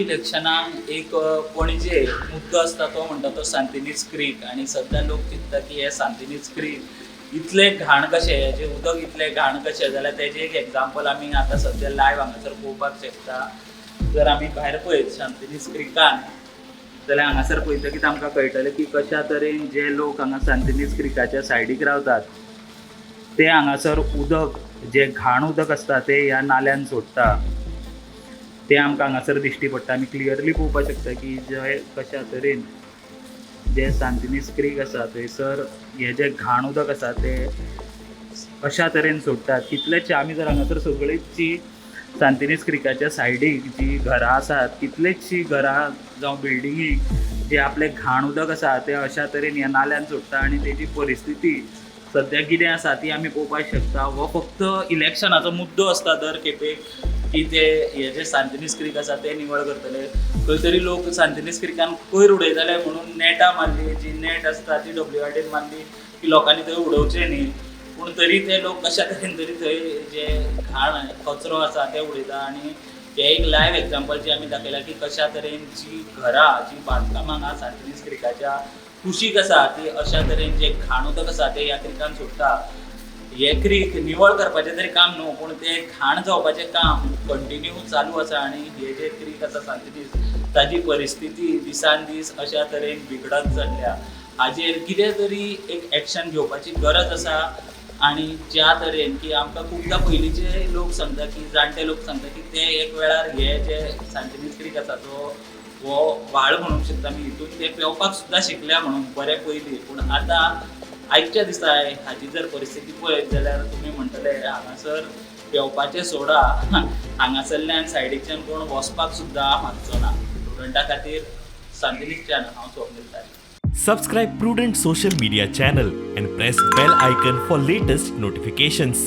इलेक्शनाक एक पणजे मुद्दो आसता तो म्हणटा तो सांतिनीज क्रीक आणि सध्या लोक चिंतता की हे सांतिनीज क्रीक इतले घाण कशें हेजें उदक इतलें घाण कशें जाल्यार तेजें एक एग्जाम्पल आमी आतां सध्या लायव्ह हांगासर पळोवपाक शकता. जर आमी भायर पळयत सांतिनीज क्रिकान जाल्यार हांगासर पळयतकीच आमकां कळटलें की कशा तरेन जे लोक हांगा सांतिनीज क्रिकाच्या सायडीक रावतात ते हांगासर उदक जे घाण उदक आसता ते ह्या नाल्यांत सोडटा. ते आमकां हांगासर दिश्टी पडटा. आमी क्लियरली पळोवपाक शकता की जे कशा तरेन जे सांतिनीज क्रीक आसा थंयसर हे जे घाण उदक आसा ते अशा तरेन सोडटात. कितलेशे आमी जर हांगासर सगळींची सांतिनीज क्रिकाच्या सायडीक जी घरां आसात कितलेशशीं घरां जावं बिल्डिंगीक जे आपले घाण उदक आसा ते अशा तरेन ह्या नाल्यांत सोडटा आनी तेजी परिस्थिती सद्या कितें आसा ती आमी पळोवपाक शकता. हो फक्त इलेक्शनाचो मुद्दो आसता दर खेपेक की ते हे जे सांतिनीज क्रीक आसा ते निवळ करतले. खंय तरी लोक सांतिनीज क्रिकान कोयर उडयतले म्हणून नेटां मारली, जी नेट आसता ती WRDन मारली की लोकांनी थंय उडोवचें न्ही. पूण तरी ते लोक कशा तरेन तरी थंय जे घाण कचरो आसा ते उडयता. आनी हे एक लायव्ह एग्जाम्पल जे आमी दाखयला की कशा तरेन जी घरां जी बांदकामां हांगा सांतिनीज क्रिकाच्या कुशीक आसा ती अशा तरेन जे घाण उदक आसा ते ह्या क्रिकान सोडटा. हे क्रीक निवळ करपाचें तरी काम न्हू पूण ते घाण जावपाचें काम कंटिन्यू चालू आसा. आनी हे जे क्रीक आसा सांतिनीज ताजी परिस्थिती दिसान दीस अशा तरेन बिगडत चल्ल्या. हाजेर कितें तरी एक एक्शन घेवपाची गरज आसा. आनी ज्या तरेन की आमकां खुबदां पयलींचे लोक सांगता की जाणटे लोक सांगता की ते एक वेळार हे जे सांतिनीज क्रीक आसा तो हो व्हाळ म्हणूंक शकता आमी हितून ते पेंवपाक सुद्दां शिकल्या म्हणून बरे पयलीं. पूण आतां आयच्या दिसाय हाची जर परिस्थिती पळयत जाल्यार तुमी म्हणटले हांगासर पेंवपाचें सोडा हांगासरल्यान सायडीच्यान कोण वचपाक सुद्दां मागचो ना. स्टुडंटा खातीर सांतिनीजच्यान हांव स्वप्नील तारी. Subscribe Prudent social media channel and press bell icon for latest notifications.